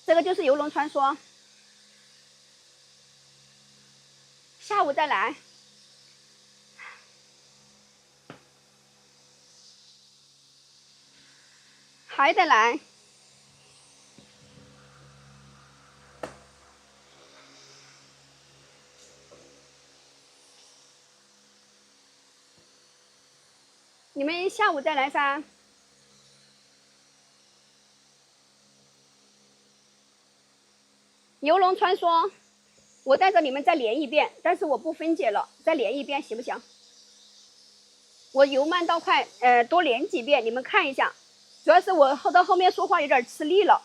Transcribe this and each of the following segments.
这个就是游龙传说。下午再来。还得来。你们下午再来噻。游龙传说，我带着你们再连一遍，但是我不分解了，再连一遍行不行？我由慢到快，多连几遍，你们看一下。主要是我到后面说话有点吃力了，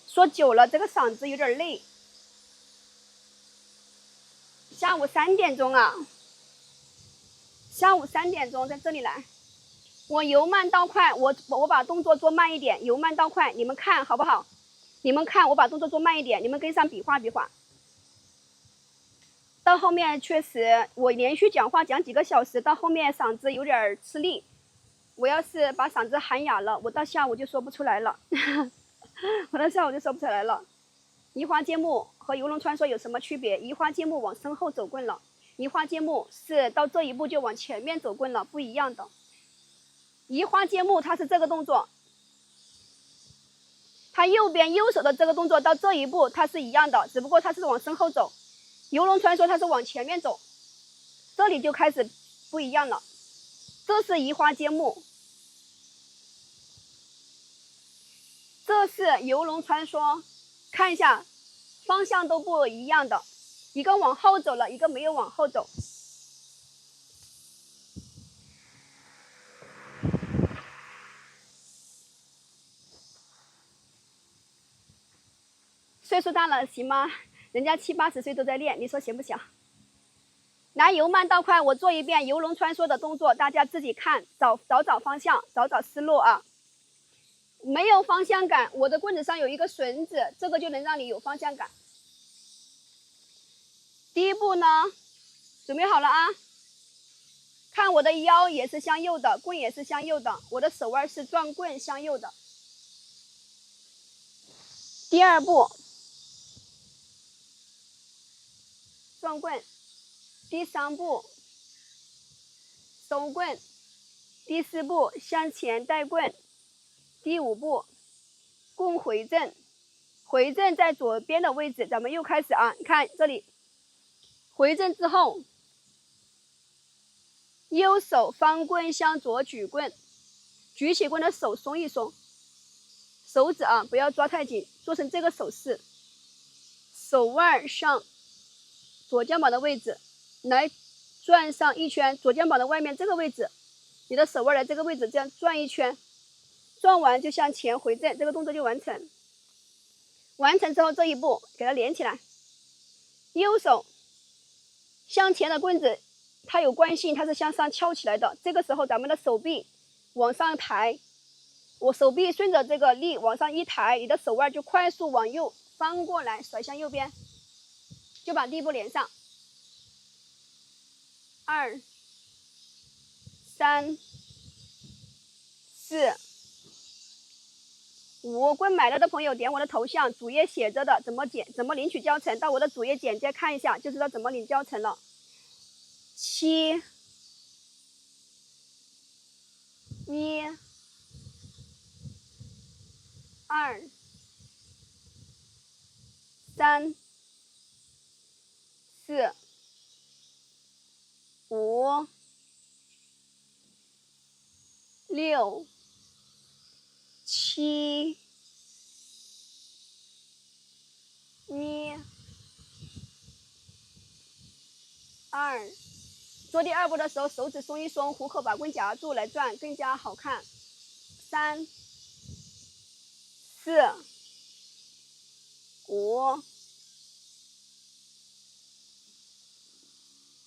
说久了这个嗓子有点累。下午3点钟啊，下午3点钟在这里来。我由慢到快，我把动作做慢一点，由慢到快，你们看好不好？你们看我把动作做慢一点，你们跟上比划比划。到后面确实我连续讲话讲几个小时，到后面嗓子有点吃力。我要是把嗓子喊哑了，我到下午就说不出来了。我到下午就说不出来了。移花接木和游龙传说有什么区别？移花接木往身后走棍了，移花接木是到这一步就往前面走棍了，不一样的。移花接木它是这个动作，它右边右手的这个动作到这一步它是一样的，只不过它是往身后走。游龙传说它是往前面走，这里就开始不一样了。这是移花接木，这是游龙传说。看一下方向都不一样的，一个往后走了，一个没有往后走。岁数大了行吗？人家70、80岁都在练，你说行不行？来，由慢到快，我做一遍游龙传说的动作，大家自己看，找方向，找思路啊。没有方向感，我的棍子上有一个绳子，这个就能让你有方向感。第一步呢，准备好了啊。看我的腰也是向右的，棍也是向右的，我的手腕是转棍向右的。第二步，转棍。第3步，收棍。第4步，向前带棍。第5步，棍回正。回正在左边的位置，咱们又开始啊，你看这里，回正之后，右手方棍向左举棍，举起棍的手松一松，手指啊不要抓太紧，做成这个手势，手腕上左肩膀的位置来转上一圈，左肩膀的外面这个位置，你的手腕来这个位置，这样转一圈，转完就向前回正，这个动作就完成。完成之后这一步给它连起来，右手向前的棍子它有惯性，它是向上翘起来的，这个时候咱们的手臂往上抬，我手臂顺着这个力往上一抬，你的手腕就快速往右翻过来，甩向右边，就把第一步连上。2、3、4、5，棍买了的朋友点我的头像，主页写着的怎么领取教程，到我的主页简介看一下就知道怎么领教程了。7、1、2、3、4、5、6、7、1、2。做第2步的时候，手指松一松，虎口把棍夹住来转，更加好看。3、4、5、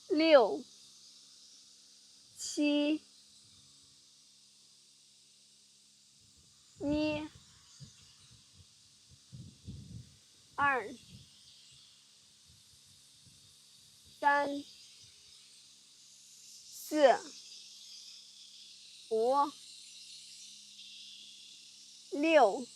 6、7、1、2、3、4、5、6、